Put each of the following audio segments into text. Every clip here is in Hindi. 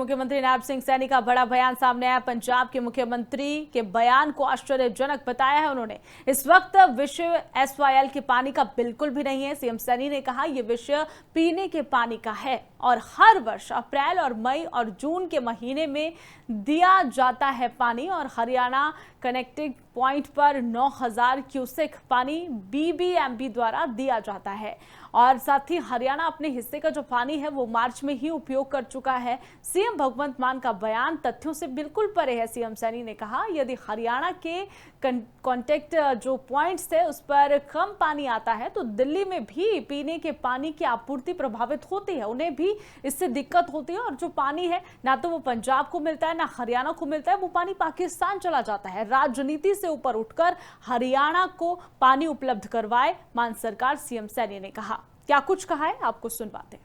मुख्यमंत्री नायब सिंह सैनी का बड़ा बयान सामने आया। पंजाब के मुख्यमंत्री के बयान को आश्चर्यजनक बताया है उन्होंने। इस वक्त विषय एसवाईएल के पानी का बिल्कुल भी नहीं है। सीएम सैनी ने कहा यह विषय पीने के पानी का है और हर वर्ष अप्रैल और मई और जून के महीने में दिया जाता है पानी। और हरियाणा कनेक्टिंग पॉइंट पर 9000 क्यूसेक पानी बीबीएमबी द्वारा दिया जाता है और साथ ही हरियाणा अपने हिस्से का जो पानी है वो मार्च में ही उपयोग कर चुका है। सीएम भगवंत मान का बयान तथ्यों से बिल्कुल परे है। सीएम सैनी ने कहा यदि हरियाणा के कॉन्टेक्ट जो पॉइंट्स है उस पर कम पानी आता है तो दिल्ली में भी पीने के पानी की आपूर्ति प्रभावित होती है, उन्हें भी इससे दिक्कत होती है। और जो पानी है ना तो वो पंजाब को मिलता है ना हरियाणा को मिलता है, वो पानी पाकिस्तान चला जाता है। राजनीति से ऊपर उठकर हरियाणा को पानी उपलब्ध करवाए मान सरकार, सीएम सैनी ने कहा। क्या कुछ कहा है आपको सुनवाते हैं।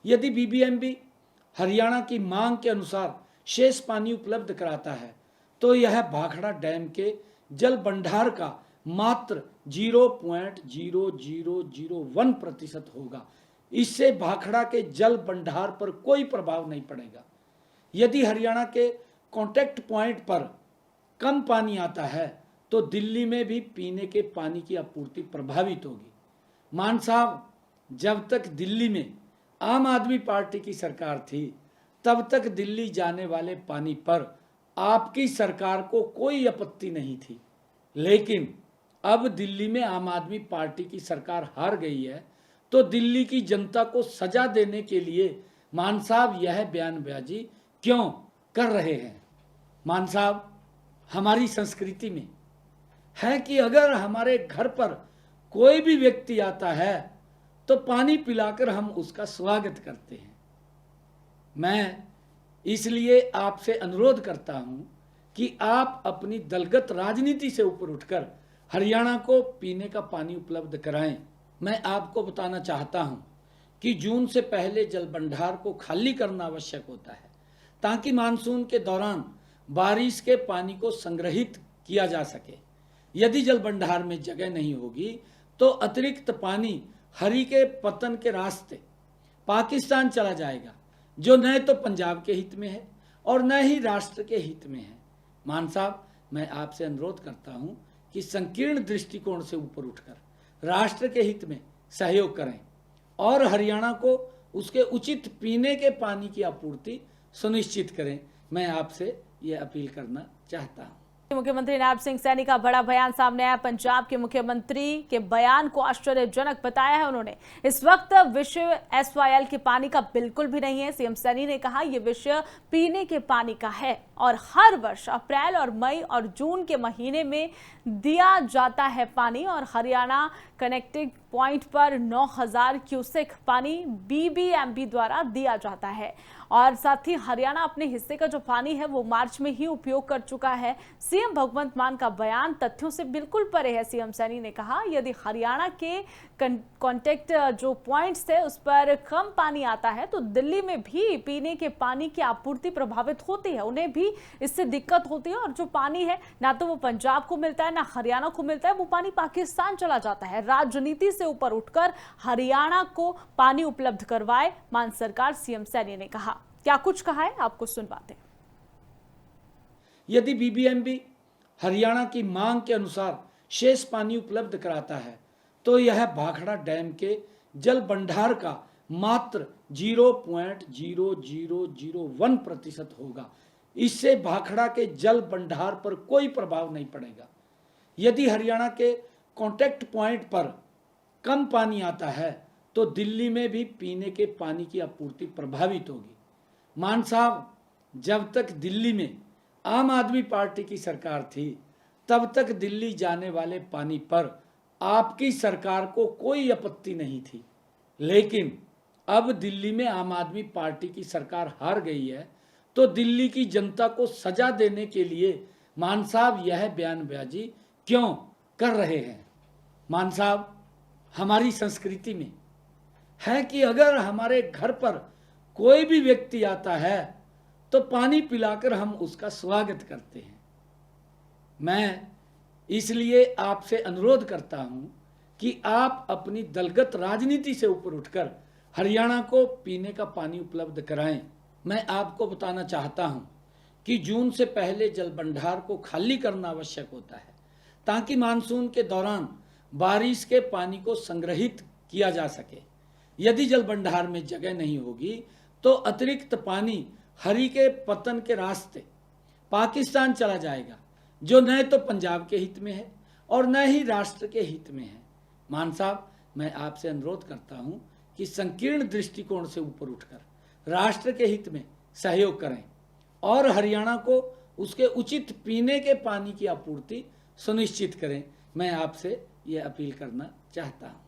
यदि बीबीएमबी हरियाणा की मांग के अनुसार शेष पानी उपलब्ध कराता है तो यह भाखड़ा डैम के जल भंडार का मात्र 0.0001% होगा। इससे भाखड़ा के जल भंडार पर कोई प्रभाव नहीं पड़ेगा। यदि हरियाणा के कॉन्टेक्ट पॉइंट पर कम पानी आता है तो दिल्ली में भी पीने के पानी की आपूर्ति प्रभावित होगी। मान साहब, जब तक दिल्ली में आम आदमी पार्टी की सरकार थी तब तक दिल्ली जाने वाले पानी पर आपकी सरकार को कोई आपत्ति नहीं थी, लेकिन अब दिल्ली में आम आदमी पार्टी की सरकार हार गई है तो दिल्ली की जनता को सजा देने के लिए मान साहब यह बयानबाजी क्यों कर रहे हैं। मान साहब, हमारी संस्कृति में है कि अगर हमारे घर पर कोई भी व्यक्ति आता है तो पानी पिलाकर हम उसका स्वागत करते हैं। मैं इसलिए आपसे अनुरोध करता हूं कि आप अपनी दलगत राजनीति से ऊपर उठकर हरियाणा को पीने का पानी उपलब्ध कराएं। मैं आपको बताना चाहता हूं कि जून से पहले जल भंडार को खाली करना आवश्यक होता है ताकि मानसून के दौरान बारिश के पानी को संग्रहित किया जा सके। यदि जल भंडार में जगह नहीं होगी तो अतिरिक्त पानी हरि के पतन के रास्ते पाकिस्तान चला जाएगा, जो न तो पंजाब के हित में है और न ही राष्ट्र के हित में है। मान साहब, मैं आपसे अनुरोध करता हूं कि संकीर्ण दृष्टिकोण से ऊपर उठकर राष्ट्र के हित में सहयोग करें और हरियाणा को उसके उचित पीने के पानी की आपूर्ति सुनिश्चित करें। मैं आपसे ये अपील करना चाहता हूं। मुख्यमंत्री नायब सिंह सैनी का बड़ा बयान सामने आया। पंजाब के मुख्यमंत्री के बयान को आश्चर्यजनक बताया है उन्होंने। इस वक्त विषय एसवाईएल के पानी का बिल्कुल भी नहीं है। सीएम सैनी ने कहा यह विषय पीने के पानी का है और हर वर्ष अप्रैल और मई और जून के महीने में दिया जाता है पानी। और हरियाणा कनेक्टिंग पॉइंट पर 9000 क्यूसेक पानी बीबीएमबी द्वारा दिया जाता है और साथ ही हरियाणा अपने हिस्से का जो पानी है वो मार्च में ही उपयोग कर चुका है। सीएम भगवंत मान का बयान तथ्यों से बिल्कुल परे है। सीएम सैनी ने कहा यदि हरियाणा के कॉन्टेक्ट जो पॉइंट्स है उस पर कम पानी आता है तो दिल्ली में भी पीने के पानी की आपूर्ति प्रभावित होती है, उन्हें भी इससे दिक्कत होती है। और जो पानी है ना तो वो पंजाब को मिलता है ना हरियाणा को मिलता है, वो पानी पाकिस्तान चला जाता है। राजनीति से ऊपर उठकर हरियाणा को पानी उपलब्ध करवाए मान सरकार, सीएम सैनी ने कहा। क्या कुछ कहा है आपको सुनवाते हैं। यदि बीबीएमबी हरियाणा की मांग के अनुसार शेष पानी उपलब्ध कराता है तो यह भाखड़ा डैम के जल भंडार का मात्र 0.0001% होगा। इससे भाखड़ा के जल भंडार पर कोई प्रभाव नहीं पड़ेगा। यदि हरियाणा के कॉन्टेक्ट पॉइंट पर कम पानी आता है तो दिल्ली में भी पीने के पानी की आपूर्ति प्रभावित होगी। मान साहब, जब तक दिल्ली में आम आदमी पार्टी की सरकार थी तब तक दिल्ली जाने वाले पानी पर आपकी सरकार को कोई आपत्ति नहीं थी, लेकिन अब दिल्ली में आम आदमी पार्टी की सरकार हार गई है तो दिल्ली की जनता को सजा देने के लिए मान साहब यह बयानबाजी क्यों कर रहे हैं। मान साहब, हमारी संस्कृति में है कि अगर हमारे घर पर कोई भी व्यक्ति आता है तो पानी पिलाकर हम उसका स्वागत करते हैं। मैं इसलिए आपसे अनुरोध करता हूं कि आप अपनी दलगत राजनीति से ऊपर उठकर हरियाणा को पीने का पानी उपलब्ध कराएं। मैं आपको बताना चाहता हूं कि जून से पहले जल भंडार को खाली करना आवश्यक होता है, ताकि मानसून के दौरान बारिश के पानी को संग्रहित किया जा सके। यदि जल भंडार में जगह नहीं होगी तो अतिरिक्त पानी हरि के पतन के रास्ते पाकिस्तान चला जाएगा, जो न तो पंजाब के हित में है और न ही राष्ट्र के हित में है। मान साहब, मैं आपसे अनुरोध करता हूं कि संकीर्ण दृष्टिकोण से ऊपर उठकर राष्ट्र के हित में सहयोग करें और हरियाणा को उसके उचित पीने के पानी की आपूर्ति सुनिश्चित करें। मैं आपसे ये अपील करना चाहता हूं।